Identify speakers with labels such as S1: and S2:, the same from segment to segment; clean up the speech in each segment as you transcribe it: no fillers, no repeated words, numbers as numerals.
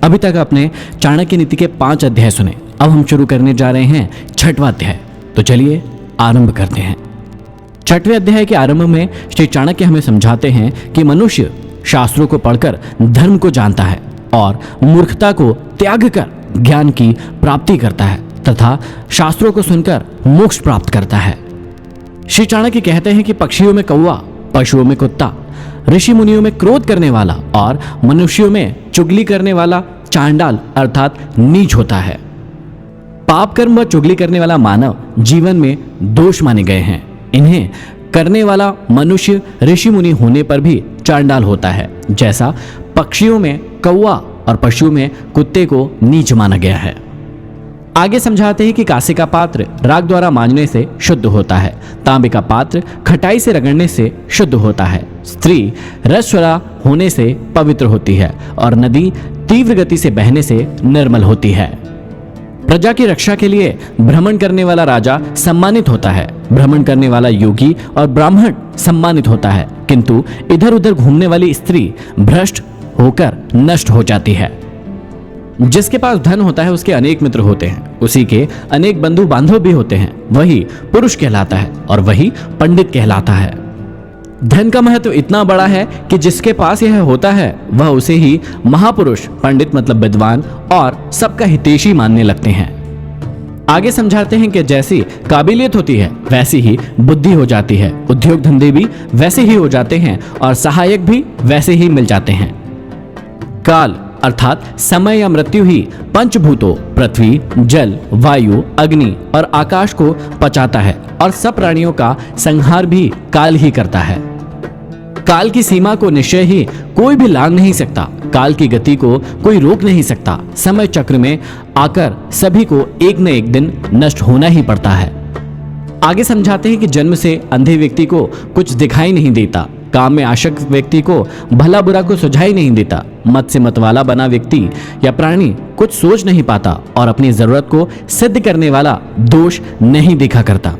S1: अभी तक आपने चाणक्य नीति के 5 अध्याय सुने। अब हम शुरू करने जा रहे हैं 6वां अध्याय। तो चलिए आरंभ करते हैं। 6वें अध्याय के आरंभ में श्री चाणक्य हमें समझाते हैं कि मनुष्य शास्त्रों को पढ़कर धर्म को जानता है और मूर्खता को त्याग कर ज्ञान की प्राप्ति करता है तथा शास्त्रों को सुनकर मोक्ष प्राप्त करता है। श्री चाणक्य कहते हैं कि पक्षियों में कौवा, पशुओं में कुत्ता, ऋषि मुनियों में क्रोध करने वाला और मनुष्यों में चुगली करने वाला चांडाल अर्थात नीच होता है। पाप कर्म व चुगली करने वाला मानव जीवन में दोष माने गए हैं। इन्हें करने वाला मनुष्य ऋषि मुनि होने पर भी चांडाल होता है, जैसा पक्षियों में कौवा और पशुओं में कुत्ते को नीच माना गया है। आगे समझाते हैं कि कांसे का पात्र राग द्वारा मांजने से शुद्ध होता है, तांबे का पात्र खटाई से रगड़ने से शुद्ध होता है, स्त्री रसस्वरा होने से पवित्र होती है और नदी तीव्र गति से बहने से निर्मल होती है। प्रजा की रक्षा के लिए भ्रमण करने वाला राजा सम्मानित होता है, भ्रमण करने वाला योगी और ब्राह्मण सम्मानित होता है, किंतु इधर उधर घूमने वाली स्त्री भ्रष्ट होकर नष्ट हो जाती है। जिसके पास धन होता है उसके अनेक मित्र होते हैं, उसी के अनेक बंधु बांधव भी होते हैं, वही पुरुष कहलाता है और वही पंडित कहलाता है। धन का महत्व इतना बड़ा है कि जिसके पास यह होता है वह उसे ही महापुरुष, पंडित मतलब विद्वान और सबका हितैषी मानने लगते हैं। आगे समझाते हैं कि जैसी काबिलियत होती है वैसी ही बुद्धि हो जाती है, उद्योग धंधे भी वैसे ही हो जाते हैं और सहायक भी वैसे ही मिल जाते हैं। काल अर्थात समय या मृत्यु ही पंचभूतों पृथ्वी, जल, वायु, अग्नि और आकाश को पचाता है और सब प्राणियों का संहार भी काल ही करता है। काल की सीमा को निश्चय ही कोई भी लांघ नहीं सकता, काल की गति को कोई रोक नहीं सकता। समय चक्र में आकर सभी को एक न एक दिन नष्ट होना ही पड़ता है। आगे समझाते हैं कि जन्म से अंधे व्यक्ति को कुछ दिखाई नहीं देता, काम में आसक्त व्यक्ति को भला बुरा को सुझाई नहीं देता, मत से मतवाला बना व्यक्ति या प्राणी कुछ सोच नहीं पाता और अपनी जरूरत को सिद्ध करने वाला दोष नहीं देखा करता।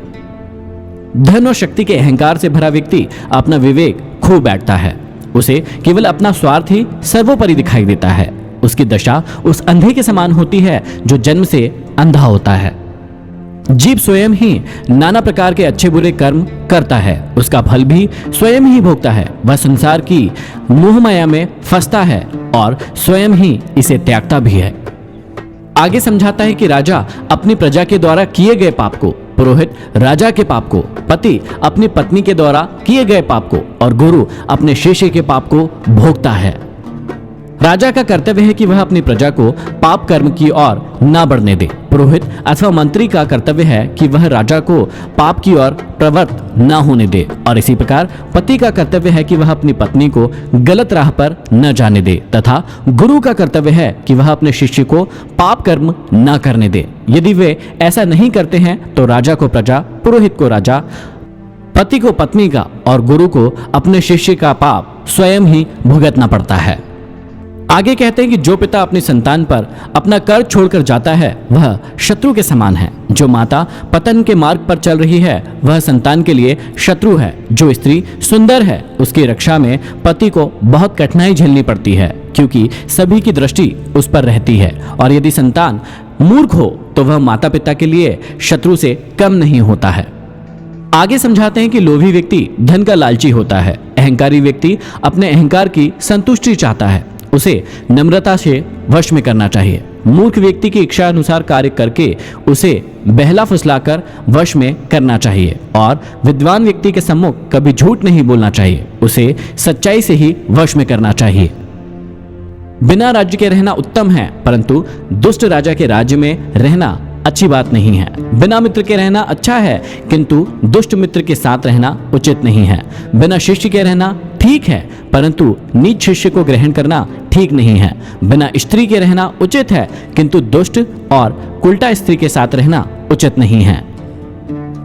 S1: धन और शक्ति के अहंकार से भरा व्यक्ति अपना विवेक खो बैठता है, उसे केवल अपना स्वार्थ ही सर्वोपरि दिखाई देता है। उसकी दशा उस अंधे के समान होती है जो जन्म से अंधा होता है। जीव स्वयं ही नाना प्रकार के अच्छे बुरे कर्म करता है, उसका फल भी स्वयं ही भोगता है। वह संसार की मोह माया में फंसता है और स्वयं ही इसे त्यागता भी है। आगे समझाता है कि राजा अपनी प्रजा के द्वारा किए गए पाप को, पुरोहित राजा के पाप को, पति अपनी पत्नी के द्वारा किए गए पाप को और गुरु अपने शिष्य के पाप को भोगता है। राजा का कर्तव्य है कि वह अपनी प्रजा को पाप कर्म की ओर न बढ़ने दे। पुरोहित अथवा मंत्री का कर्तव्य है कि वह राजा को पाप की ओर प्रवृत्त न होने दे और इसी प्रकार पति का कर्तव्य है कि वह अपनी पत्नी को गलत राह पर न जाने दे तथा गुरु का कर्तव्य है कि वह अपने शिष्य को पाप कर्म न करने दे। यदि वे ऐसा नहीं करते हैं तो राजा को प्रजा, पुरोहित को राजा, पति को पत्नी का और गुरु को अपने शिष्य का पाप स्वयं ही भुगतना पड़ता है। आगे कहते हैं कि जो पिता अपनी संतान पर अपना कर्ज छोड़कर जाता है वह शत्रु के समान है। जो माता पतन के मार्ग पर चल रही है वह संतान के लिए शत्रु है। जो स्त्री सुंदर है उसकी रक्षा में पति को बहुत कठिनाई झेलनी पड़ती है, क्योंकि सभी की दृष्टि उस पर रहती है और यदि संतान मूर्ख हो तो वह माता पिता के लिए शत्रु से कम नहीं होता है। आगे समझाते हैं कि लोभी व्यक्ति धन का लालची होता है, अहंकारी व्यक्ति अपने अहंकार की संतुष्टि चाहता है, उसे नम्रता से वश में करना चाहिए। मूर्ख व्यक्ति की इच्छा अनुसार कार्य करके उसे बहला फुसलाकर वश में करना चाहिए और विद्वान व्यक्ति के सम्मुख कभी झूठ नहीं बोलना चाहिए, उसे सच्चाई से ही वश में करना चाहिए। बिना राज्य के रहना उत्तम है, परंतु दुष्ट राजा के राज्य में रहना अच्छी बात नहीं है। बिना मित्र के रहना अच्छा है, किंतु दुष्ट मित्र के साथ रहना उचित नहीं है। बिना शिष्य के रहना ठीक है, परंतु नीच शिष्य को ग्रहण करना ठीक नहीं है। बिना स्त्री के रहना उचित है, किंतु दुष्ट और उल्टा स्त्री के साथ रहना उचित नहीं है।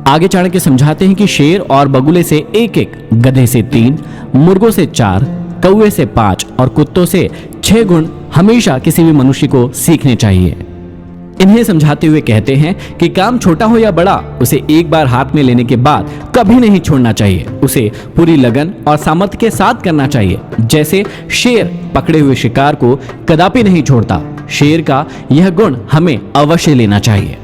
S1: आगे चाणक्य समझाते हैं कि शेर और बगुले से 1-1, गधे से 3, मुर्गों से 4, कौवे से 5 और कुत्तों से 6 गुण हमेशा किसी भी मनुष्य को सीखने चाहिए। इन्हें समझाते हुए कहते हैं कि काम छोटा हो या बड़ा, उसे एक बार हाथ में लेने के बाद कभी नहीं छोड़ना चाहिए। उसे पूरी लगन और सामर्थ्य के साथ करना चाहिए। जैसे शेर पकड़े हुए शिकार को कदापि नहीं छोड़ता, शेर का यह गुण हमें अवश्य लेना चाहिए।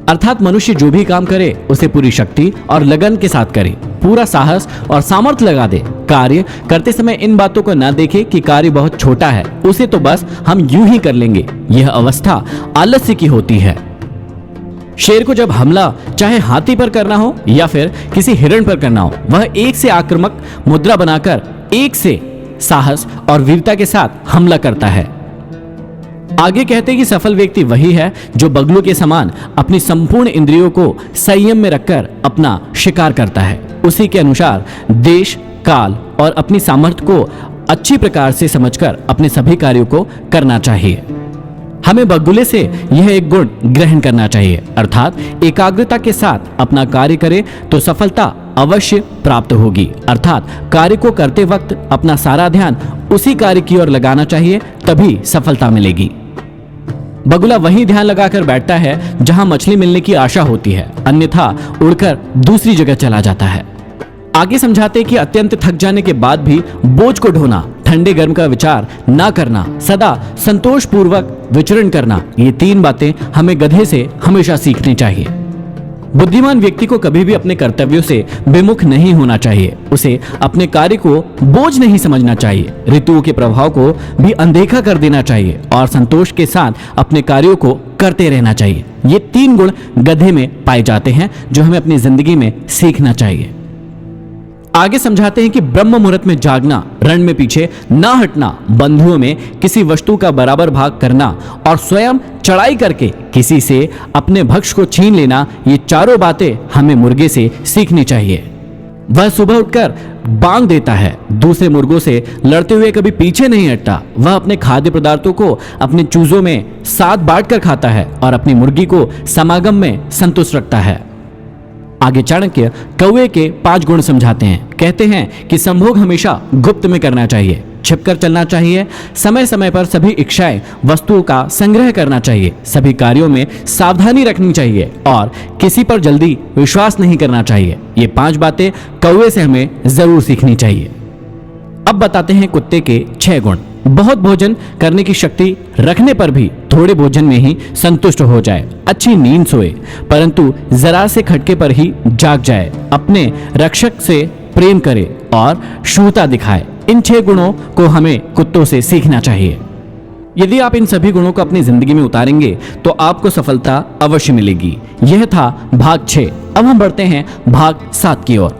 S1: अर्थात मनुष्य जो भी काम करे उसे पूरी शक्ति और लगन के साथ करे, पूरा साहस और सामर्थ्य लगा दे। कार्य करते समय इन बातों को न देखे कि कार्य बहुत छोटा है, उसे तो बस हम यूं ही कर लेंगे। यह अवस्था आलस्य की होती है। शेर को जब हमला चाहे हाथी पर करना हो या फिर किसी हिरण पर करना हो, वह एक से आक्रामक मुद्रा बनाकर एक से साहस और वीरता के साथ हमला करता है। आगे कहते हैं कि सफल व्यक्ति वही है जो बगलू के समान अपनी संपूर्ण इंद्रियों को संयम में रखकर अपना शिकार करता है। उसी के अनुसार देश, काल और अपनी सामर्थ्य को अच्छी प्रकार से समझकर अपने सभी कार्यों को करना चाहिए। हमें बगुले से यह एक गुण ग्रहण करना चाहिए, अर्थात एकाग्रता के साथ अपना कार्य करे तो सफलता अवश्य प्राप्त होगी। अर्थात कार्य को करते वक्त अपना सारा ध्यान उसी कार्य की ओर लगाना चाहिए, तभी सफलता मिलेगी। बगुला वहीं ध्यान लगाकर बैठता है जहां मछली मिलने की आशा होती है, अन्यथा उड़कर दूसरी जगह चला जाता है। आगे समझाते कि अत्यंत थक जाने के बाद भी बोझ को ढोना, ठंडे गर्म का विचार ना करना, सदा संतोष पूर्वक विचरण करना, ये 3 बातें हमें गधे से हमेशा सीखनी चाहिए। बुद्धिमान व्यक्ति को कभी भी अपने कर्तव्यों से विमुख नहीं होना चाहिए। उसे अपने कार्य को बोझ नहीं समझना चाहिए, ऋतुओं के प्रभाव को भी अनदेखा कर देना चाहिए और संतोष के साथ अपने कार्यों को करते रहना चाहिए। ये 3 गुण गधे में पाए जाते हैं जो हमें अपनी जिंदगी में सीखना चाहिए। आगे समझाते हैं कि ब्रह्म मुहूर्त में जागना, रण में पीछे ना हटना, बंधुओं में किसी वस्तु का बराबर भाग करना और स्वयं चढ़ाई करके किसी से अपने भक्ष को छीन लेना, ये चारों बातें हमें मुर्गे से सीखनी चाहिए। वह सुबह उठकर बांग देता है, दूसरे मुर्गों से लड़ते हुए कभी पीछे नहीं हटता। वह अपने खाद्य पदार्थों को अपने चूजों में साथ बांटकर खाता है और अपनी मुर्गी को समागम में संतुष्ट रखता है। आगे चाणक्य कौवे के 5 गुण समझाते हैं। कहते हैं कि संभोग हमेशा गुप्त में करना चाहिए, छिपकर चलना चाहिए, समय समय पर सभी इच्छाएं वस्तुओं का संग्रह करना चाहिए, सभी कार्यों में सावधानी रखनी चाहिए और किसी पर जल्दी विश्वास नहीं करना चाहिए। ये 5 बातें कौवे से हमें जरूर सीखनी चाहिए। अब बताते हैं कुत्ते के 6 गुण। बहुत भोजन करने की शक्ति रखने पर भी थोड़े भोजन में ही संतुष्ट हो जाए, अच्छी नींद सोए, परंतु जरा से खटके पर ही जाग जाए, अपने रक्षक से प्रेम करे और शुद्धता दिखाए। इन 6 गुणों को हमें कुत्तों से सीखना चाहिए। यदि आप इन सभी गुणों को अपनी जिंदगी में उतारेंगे तो आपको सफलता अवश्य मिलेगी। यह था भाग 6। अब हम बढ़ते हैं भाग 7 की ओर।